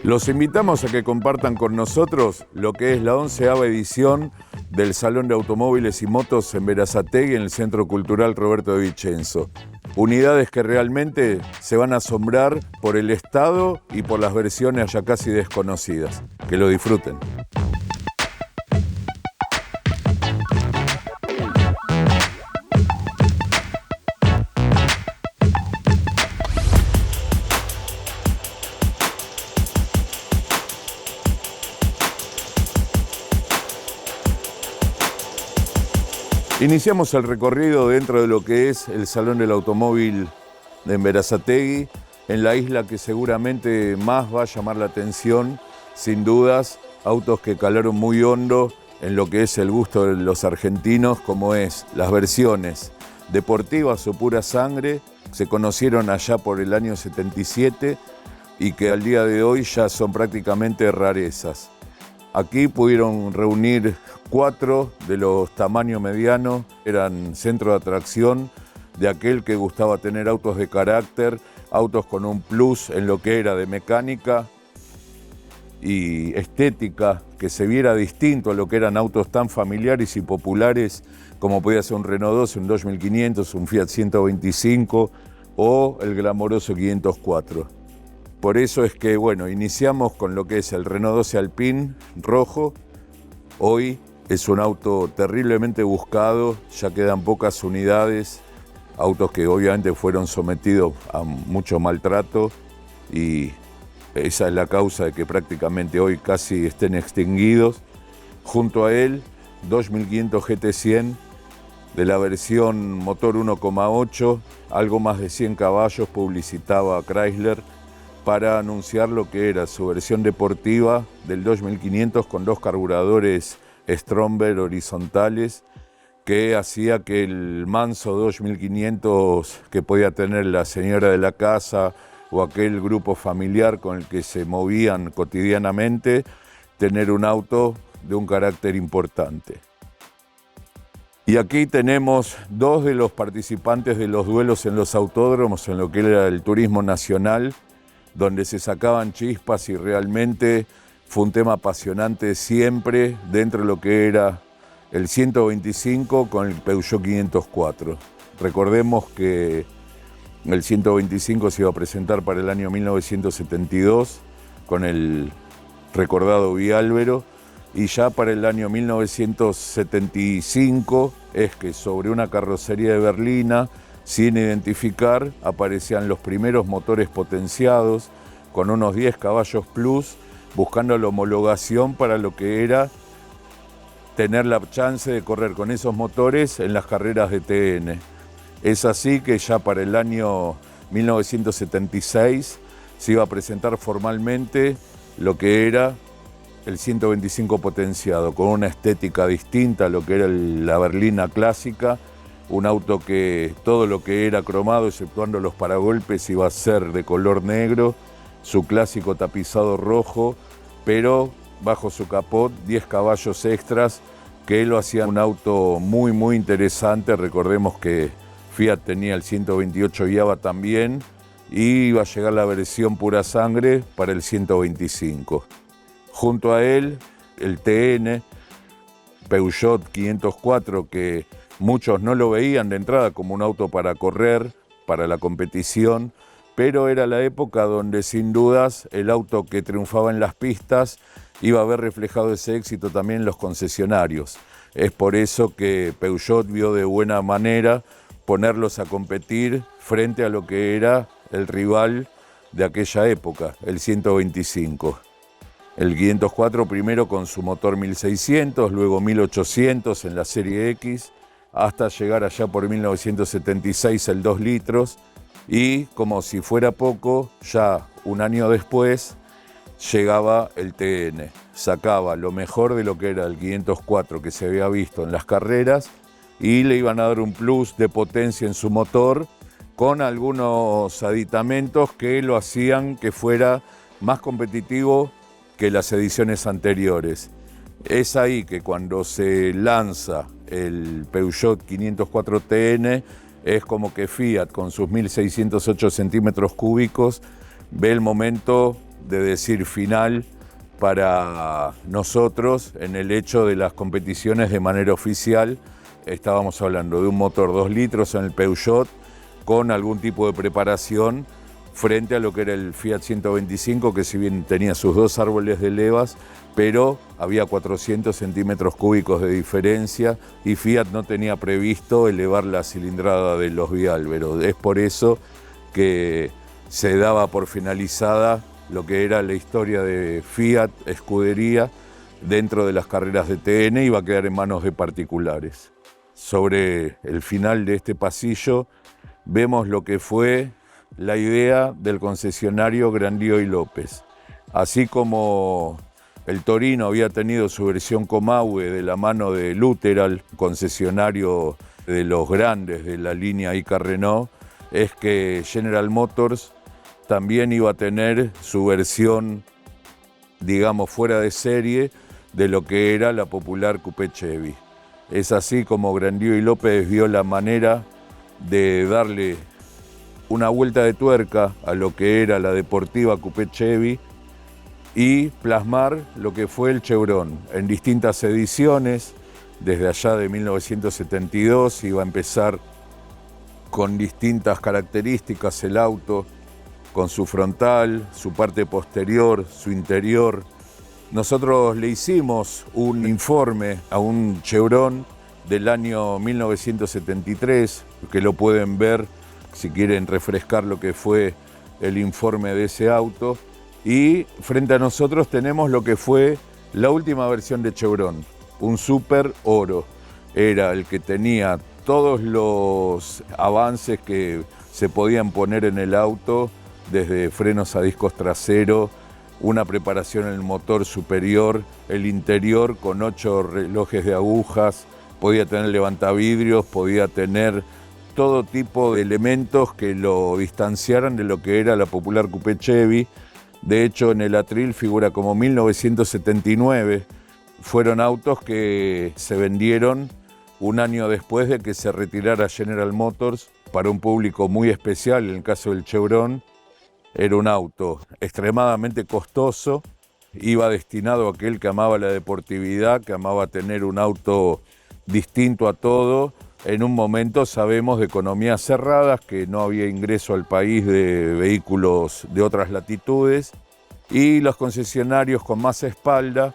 Los invitamos a que compartan con nosotros lo que es la 11ª edición del Salón de Automóviles y Motos en Berazategui, en el Centro Cultural Roberto de Vicenzo. Unidades que realmente se van a asombrar por el estado y por las versiones ya casi desconocidas. Que lo disfruten. Iniciamos el recorrido dentro de lo que es el Salón del Automóvil de Berazategui, en la isla que seguramente más va a llamar la atención, sin dudas, autos que calaron muy hondo en lo que es el gusto de los argentinos, como es las versiones deportivas o pura sangre, se conocieron allá por el año 77 y que al día de hoy ya son prácticamente rarezas. Aquí pudieron reunir 4 de los tamaños medianos, eran centro de atracción de aquel que gustaba tener autos de carácter, autos con un plus en lo que era de mecánica y estética, que se viera distinto a lo que eran autos tan familiares y populares como podía ser un Renault 12, un 2500, un Fiat 125 o el glamoroso 504. Por eso es que, bueno, iniciamos con lo que es el Renault 12 Alpine rojo. Hoy es un auto terriblemente buscado, ya quedan pocas unidades, autos que obviamente fueron sometidos a mucho maltrato y esa es la causa de que prácticamente hoy casi estén extinguidos. Junto a él, 2500 GT100 de la versión motor 1,8, algo más de 100 caballos, publicitaba Chrysler para anunciar lo que era su versión deportiva del 2500 con 2 carburadores Stromberg horizontales que hacía que el manso 2500 que podía tener la señora de la casa o aquel grupo familiar con el que se movían cotidianamente, tener un auto de un carácter importante. Y aquí tenemos 2 de los participantes de los duelos en los autódromos, en lo que era el turismo nacional, donde se sacaban chispas y realmente fue un tema apasionante siempre dentro de lo que era el 125 con el Peugeot 504. Recordemos que el 125 se iba a presentar para el año 1972 con el recordado Viálvero y ya para el año 1975 es que sobre una carrocería de berlina sin identificar aparecían los primeros motores potenciados con unos 10 caballos plus, buscando la homologación para lo que era tener la chance de correr con esos motores en las carreras de TN. Es así que ya para el año 1976 se iba a presentar formalmente lo que era el 125 potenciado, con una estética distinta a lo que era la berlina clásica, un auto que todo lo que era cromado, exceptuando los paragolpes, iba a ser de color negro, su clásico tapizado rojo, pero bajo su capot 10 caballos extras que lo hacían un auto muy muy interesante. Recordemos que Fiat tenía el 128 Java también y iba a llegar la versión pura sangre para el 125. Junto a él el TN, Peugeot 504, que muchos no lo veían de entrada como un auto para correr, para la competición, pero era la época donde sin dudas el auto que triunfaba en las pistas iba a ver reflejado ese éxito también en los concesionarios. Es por eso que Peugeot vio de buena manera ponerlos a competir frente a lo que era el rival de aquella época, el 125. El 504 primero con su motor 1600, luego 1800 en la serie X, hasta llegar allá por 1976 el 2 litros, y como si fuera poco, ya un año después llegaba el TN, sacaba lo mejor de lo que era el 504 que se había visto en las carreras y le iban a dar un plus de potencia en su motor con algunos aditamentos que lo hacían que fuera más competitivo que las ediciones anteriores. Es ahí que cuando se lanza el Peugeot 504 TN es como que Fiat con sus 1.608 centímetros cúbicos ve el momento de decir final para nosotros en el hecho de las competiciones de manera oficial. Estábamos hablando de un motor 2 litros en el Peugeot con algún tipo de preparación frente a lo que era el Fiat 125, que si bien tenía sus 2 árboles de levas, pero había 400 centímetros cúbicos de diferencia y Fiat no tenía previsto elevar la cilindrada de los biálveros. Es por eso que se daba por finalizada lo que era la historia de Fiat Escudería dentro de las carreras de TN, iba a quedar en manos de particulares. Sobre el final de este pasillo vemos lo que fue la idea del concesionario Grandío y López. Así como el Torino había tenido su versión Comahue de la mano de Lutteral, concesionario de los grandes de la línea Ica Renault, es que General Motors también iba a tener su versión, digamos, fuera de serie de lo que era la popular Coupé Chevy. Es así como Grandío y López vio la manera de darle una vuelta de tuerca a lo que era la deportiva Coupé Chevy y plasmar lo que fue el Chevron en distintas ediciones. Desde allá de 1972 iba a empezar con distintas características el auto, con su frontal, su parte posterior, su interior. Nosotros le hicimos un informe a un Chevron del año 1973, que lo pueden ver si quieren refrescar lo que fue el informe de ese auto. Y frente a nosotros tenemos lo que fue la última versión de Chevron, un Super Oro. Era el que tenía todos los avances que se podían poner en el auto, desde frenos a discos traseros, una preparación en el motor superior, el interior con 8 relojes de agujas, podía tener levantavidrios, podía tener todo tipo de elementos que lo distanciaran de lo que era la popular Coupé Chevy. De hecho, en el atril figura como 1979. Fueron autos que se vendieron un año después de que se retirara General Motors para un público muy especial. En el caso del Chevron, era un auto extremadamente costoso, iba destinado a aquel que amaba la deportividad, que amaba tener un auto distinto a todo. En un momento, sabemos, de economías cerradas, que no había ingreso al país de vehículos de otras latitudes, y los concesionarios con más espalda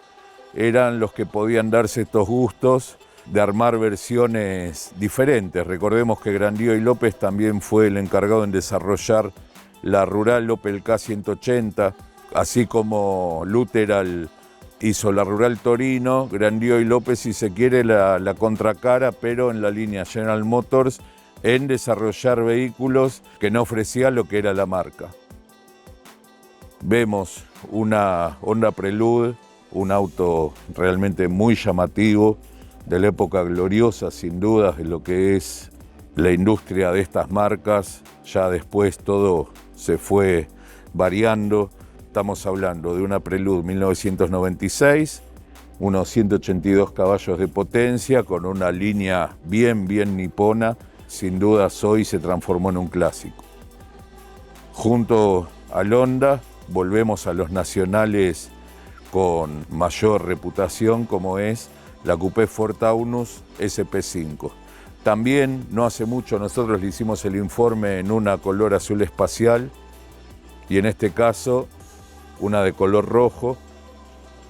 eran los que podían darse estos gustos de armar versiones diferentes. Recordemos que Grandío y López también fue el encargado en desarrollar la Rural Opel K180, así como Lutteral hizo la Rural Torino. Grandío y López, si se quiere, la contracara, pero en la línea General Motors, en desarrollar vehículos que no ofrecía lo que era la marca. Vemos una Honda Prelude, un auto realmente muy llamativo, de la época gloriosa, sin dudas, de lo que es la industria de estas marcas. Ya después todo se fue variando. Estamos hablando de una Prelude 1996, unos 182 caballos de potencia, con una línea bien nipona. Sin dudas hoy se transformó en un clásico. Junto al Honda volvemos a los nacionales con mayor reputación, como es la Coupé Ford Taunus SP5. También, no hace mucho, nosotros le hicimos el informe en una color azul espacial, y en este caso una de color rojo.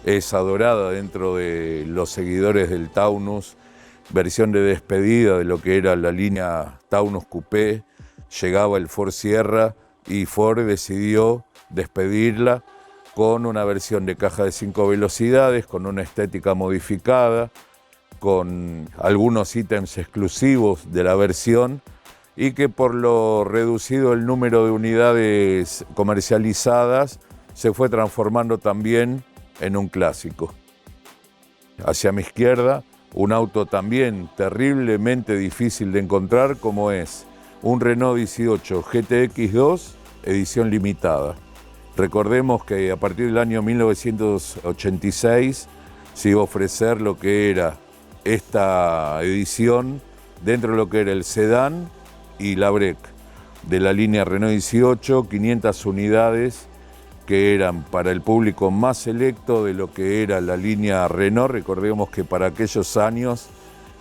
Es adorada dentro de los seguidores del Taunus, versión de despedida de lo que era la línea Taunus Coupé. Llegaba el Ford Sierra y Ford decidió despedirla con una versión de caja de 5 velocidades, con una estética modificada, con algunos ítems exclusivos de la versión, y que por lo reducido el número de unidades comercializadas se fue transformando también en un clásico. Hacia mi izquierda, un auto también terriblemente difícil de encontrar, como es un Renault 18 GTX2 edición limitada. Recordemos que a partir del año 1986 se iba a ofrecer lo que era esta edición dentro de lo que era el sedán y la break de la línea Renault 18, 500 unidades que eran para el público más selecto de lo que era la línea Renault. Recordemos que para aquellos años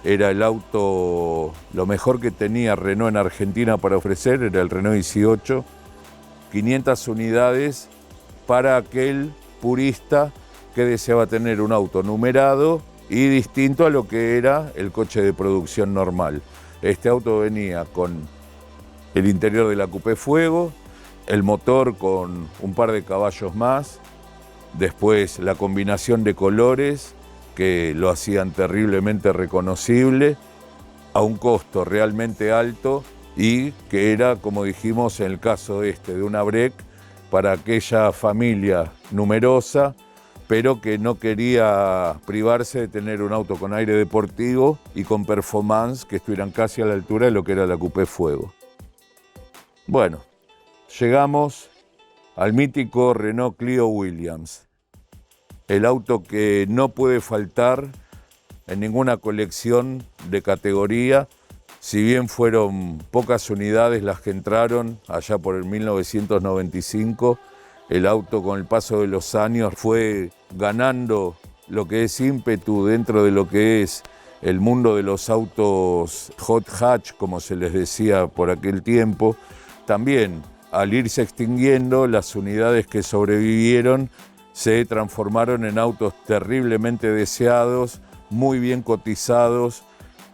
era el auto, lo mejor que tenía Renault en Argentina para ofrecer, era el Renault 18, 500 unidades para aquel purista que deseaba tener un auto numerado y distinto a lo que era el coche de producción normal. Este auto venía con el interior de la Coupé Fuego, el motor con un par de caballos más, después la combinación de colores que lo hacían terriblemente reconocible, a un costo realmente alto y que era, como dijimos, en el caso de una Break, para aquella familia numerosa, pero que no quería privarse de tener un auto con aire deportivo y con performance que estuvieran casi a la altura de lo que era la Coupé Fuego. Bueno, llegamos al mítico Renault Clio Williams, el auto que no puede faltar en ninguna colección de categoría, si bien fueron pocas unidades las que entraron allá por el 1995, el auto con el paso de los años fue ganando lo que es ímpetu dentro de lo que es el mundo de los autos hot hatch, como se les decía por aquel tiempo. También, al irse extinguiendo, las unidades que sobrevivieron se transformaron en autos terriblemente deseados, muy bien cotizados.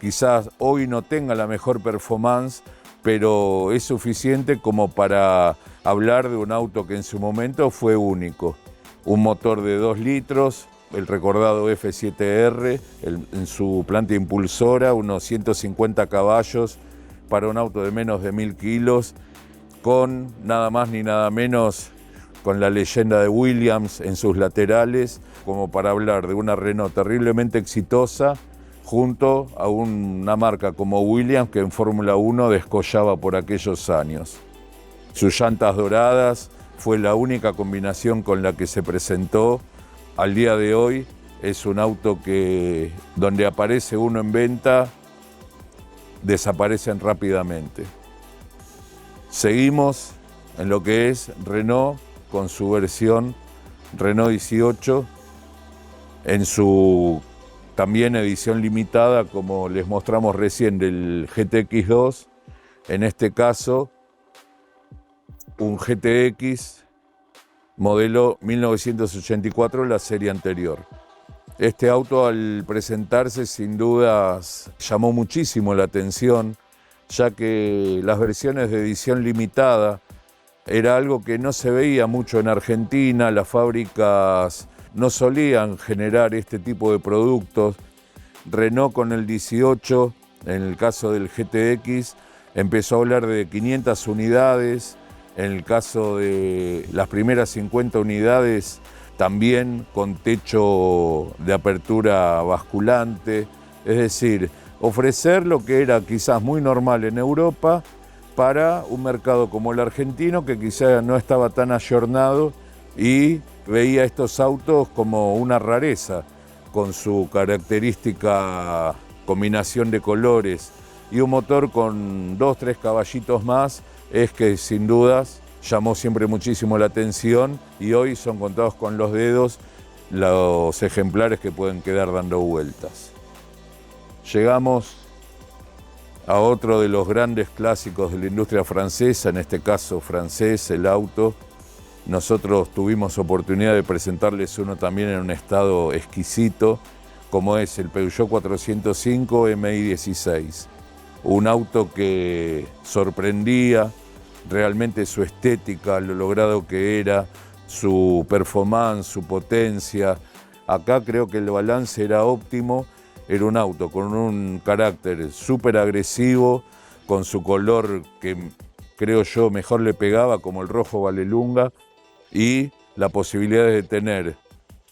Quizás hoy no tenga la mejor performance, pero es suficiente como para hablar de un auto que en su momento fue único. Un motor de 2 litros, el recordado F7R, en su planta impulsora, unos 150 caballos para un auto de menos de 1000 kilos, con nada más ni nada menos con la leyenda de Williams en sus laterales, como para hablar de una Renault terriblemente exitosa junto a una marca como Williams que en Fórmula 1 descollaba por aquellos años. Sus llantas doradas fue la única combinación con la que se presentó. Al día de hoy es un auto que donde aparece uno en venta, desaparecen rápidamente. Seguimos en lo que es Renault con su versión Renault 18 en su también edición limitada, como les mostramos recién, del GTX2, en este caso un GTX modelo 1984, la serie anterior. Este auto, al presentarse, sin dudas llamó muchísimo la atención, ya que las versiones de edición limitada era algo que no se veía mucho en Argentina. Las fábricas no solían generar este tipo de productos. Renault con el 18, en el caso del GTX, empezó a hablar de 500 unidades. En el caso de las primeras 50 unidades, también con techo de apertura basculante. Es decir, ofrecer lo que era quizás muy normal en Europa para un mercado como el argentino, que quizás no estaba tan ayornado y veía estos autos como una rareza, con su característica combinación de colores y un motor con 2-3 caballitos más, es que sin dudas llamó siempre muchísimo la atención y hoy son contados con los dedos los ejemplares que pueden quedar dando vueltas. Llegamos a otro de los grandes clásicos de la industria francesa, en este caso francés, el auto. Nosotros tuvimos oportunidad de presentarles uno también en un estado exquisito, como es el Peugeot 405 MI16. Un auto que sorprendía realmente su estética, lo logrado que era, su performance, su potencia. Acá creo que el balance era óptimo. Era un auto con un carácter súper agresivo, con su color que creo yo mejor le pegaba, como el rojo Vallelunga, y la posibilidad de tener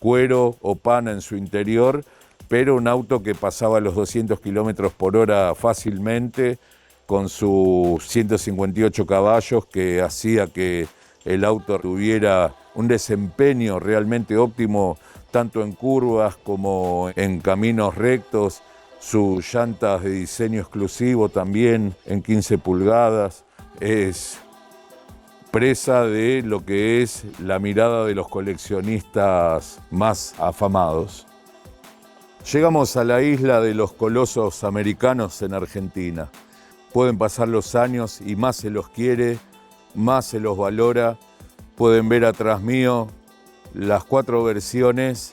cuero o pana en su interior, pero un auto que pasaba los 200 kilómetros por hora fácilmente, con sus 158 caballos, que hacía que el auto tuviera un desempeño realmente óptimo, tanto en curvas como en caminos rectos. Sus llantas de diseño exclusivo también en 15 pulgadas. Es presa de lo que es la mirada de los coleccionistas más afamados. Llegamos a la isla de los colosos americanos en Argentina. Pueden pasar los años y más se los quiere, más se los valora. Pueden ver atrás mío las 4 versiones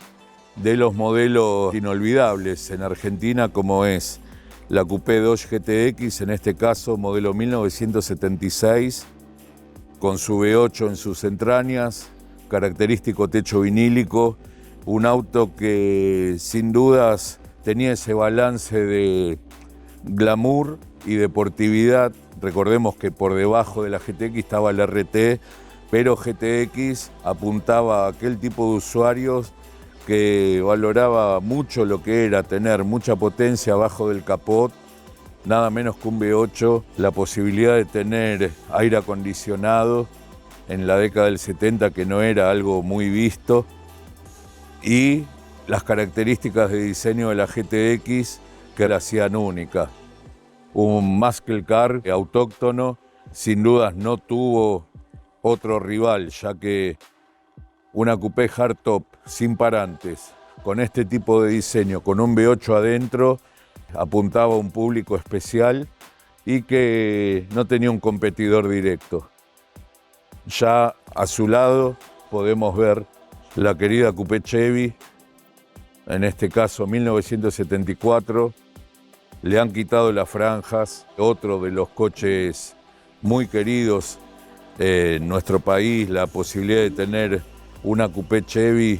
de los modelos inolvidables en Argentina, como es la Coupé Dodge GTX, en este caso modelo 1976, con su V8 en sus entrañas, característico techo vinílico, un auto que sin dudas tenía ese balance de glamour y deportividad. Recordemos que por debajo de la GTX estaba la RT, pero GTX apuntaba a aquel tipo de usuarios que valoraba mucho lo que era tener mucha potencia abajo del capot, nada menos que un V8, la posibilidad de tener aire acondicionado en la década del 70, que no era algo muy visto, y las características de diseño de la GTX que la hacían única. Un muscle car autóctono, sin dudas no tuvo otro rival, ya que una coupé hardtop sin parantes, con este tipo de diseño, con un V8 adentro, apuntaba a un público especial y que no tenía un competidor directo. Ya a su lado podemos ver la querida coupé Chevy, en este caso 1974, le han quitado las franjas, otro de los coches muy queridos en nuestro país, la posibilidad de tener una coupé Chevy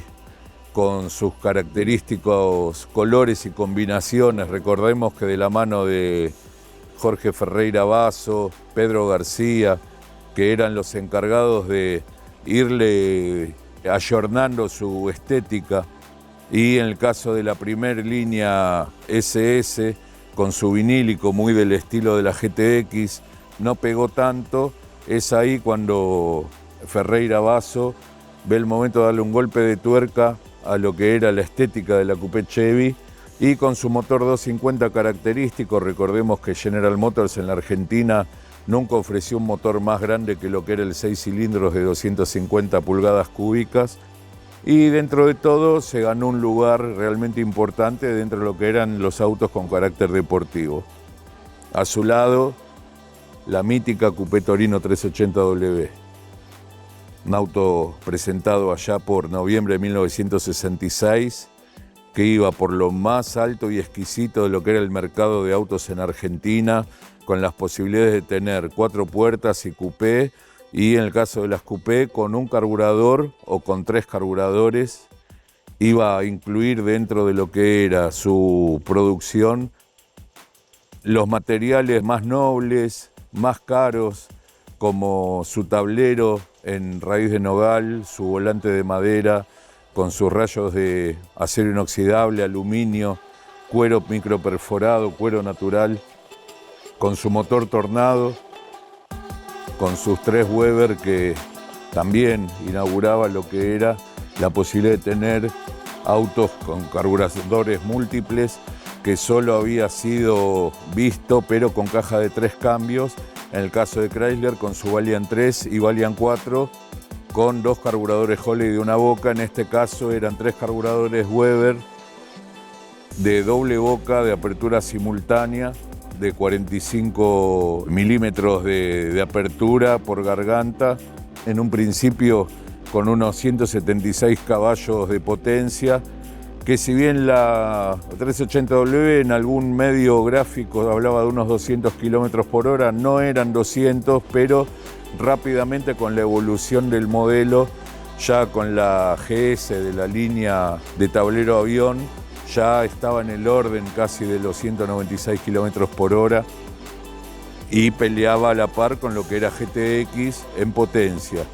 con sus característicos colores y combinaciones. Recordemos que de la mano de Jorge Ferreira Basso, Pedro García, que eran los encargados de irle ayornando su estética, y en el caso de la primer línea SS, con su vinílico muy del estilo de la GTX, no pegó tanto. Es ahí cuando Ferreira Basso ve el momento de darle un golpe de tuerca a lo que era la estética de la coupé Chevy, y con su motor 250 característico. Recordemos que General Motors en la Argentina nunca ofreció un motor más grande que lo que era el 6 cilindros de 250 pulgadas cúbicas, y dentro de todo se ganó un lugar realmente importante dentro de lo que eran los autos con carácter deportivo. A su lado, la mítica Coupé Torino 380W, un auto presentado allá por noviembre de 1966, que iba por lo más alto y exquisito de lo que era el mercado de autos en Argentina, con las posibilidades de tener 4 puertas y coupé, y en el caso de las coupé con un carburador o con 3 carburadores. Iba a incluir dentro de lo que era su producción los materiales más nobles, más caros, como su tablero en raíz de nogal, su volante de madera con sus rayos de acero inoxidable, aluminio, cuero microperforado, cuero natural, con su motor Tornado, con sus 3 Weber, que también inauguraba lo que era la posibilidad de tener autos con carburadores múltiples, que solo había sido visto, pero con caja de 3 cambios, en el caso de Chrysler con su Valiant 3 y Valiant 4, con 2 carburadores Holley de una boca. En este caso eran 3 carburadores Weber de doble boca, de apertura simultánea, de 45 milímetros de apertura por garganta, en un principio con unos 176 caballos de potencia, que si bien la 380W en algún medio gráfico hablaba de unos 200 kilómetros por hora, no eran 200, pero rápidamente con la evolución del modelo, ya con la GS de la línea de tablero avión, ya estaba en el orden casi de los 196 kilómetros por hora y peleaba a la par con lo que era GTX en potencia.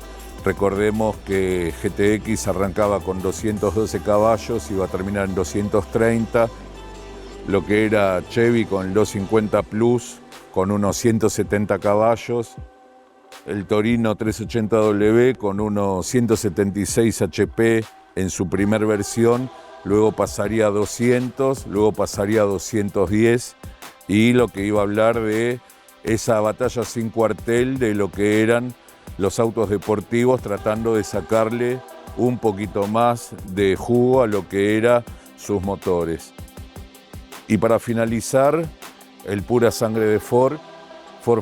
Recordemos que GTX arrancaba con 212 caballos, iba a terminar en 230, lo que era Chevy con el 250 Plus con unos 170 caballos, el Torino 380W con unos 176 HP en su primer versión, luego pasaría a 200, luego pasaría a 210, y lo que iba a hablar de esa batalla sin cuartel de lo que eran los autos deportivos, tratando de sacarle un poquito más de jugo a lo que eran sus motores. Y para finalizar, el pura sangre de Ford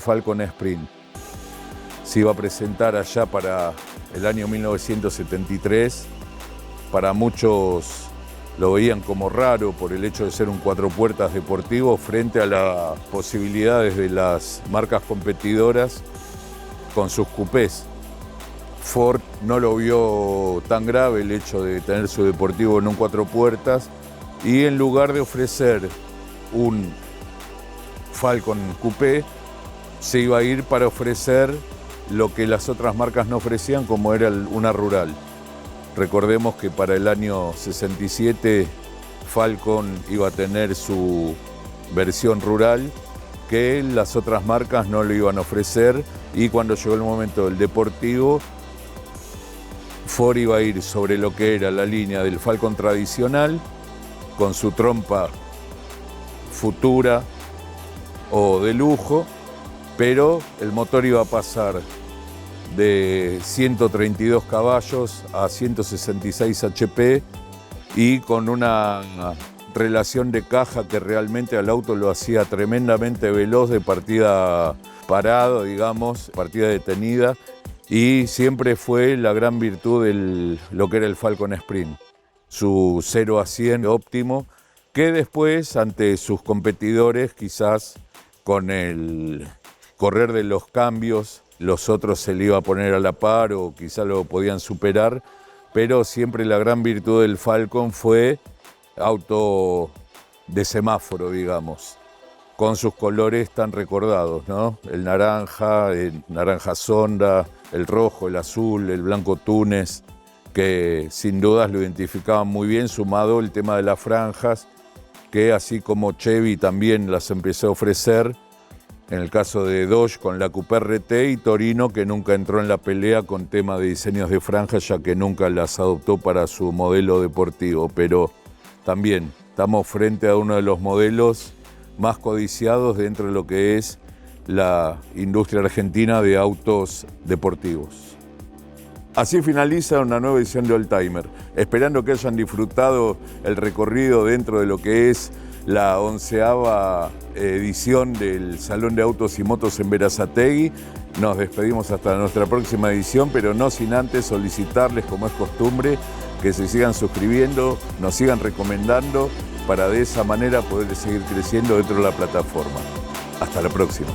Falcon Sprint. Se iba a presentar allá para el año 1973. Para muchos lo veían como raro por el hecho de ser un 4 puertas deportivo frente a las posibilidades de las marcas competidoras con sus coupés. Ford no lo vio tan grave el hecho de tener su deportivo en un 4 puertas y en lugar de ofrecer un Falcon Coupé, se iba a ir para ofrecer lo que las otras marcas no ofrecían, como era una rural. Recordemos que para el año 67 Falcon iba a tener su versión rural, que las otras marcas no lo iban a ofrecer, y cuando llegó el momento del deportivo, Ford iba a ir sobre lo que era la línea del Falcon tradicional, con su trompa futura o de lujo, pero el motor iba a pasar de 132 caballos a 166 HP y con una relación de caja que realmente al auto lo hacía tremendamente veloz de partida parado, digamos, partida detenida, y siempre fue la gran virtud de lo que era el Falcon Sprint, su 0 a 100 óptimo, que después ante sus competidores, quizás con el correr de los cambios, los otros se le iba a poner a la par o quizás lo podían superar, pero siempre la gran virtud del Falcon fue auto de semáforo, digamos, con sus colores tan recordados, ¿no? El naranja sonda, el rojo, el azul, el blanco Túnez, que sin dudas lo identificaban muy bien, sumado el tema de las franjas, que así como Chevy también las empezó a ofrecer, en el caso de Dodge con la Coupé RT, y Torino, que nunca entró en la pelea con tema de diseños de franjas, ya que nunca las adoptó para su modelo deportivo. Pero también estamos frente a uno de los modelos más codiciados dentro de lo que es la industria argentina de autos deportivos. Así finaliza una nueva edición de Oldtimer, esperando que hayan disfrutado el recorrido dentro de lo que es la 11ª edición del Salón de Autos y Motos en Berazategui. Nos despedimos hasta nuestra próxima edición, pero no sin antes solicitarles, como es costumbre, que se sigan suscribiendo, nos sigan recomendando, para de esa manera poder seguir creciendo dentro de la plataforma. Hasta la próxima.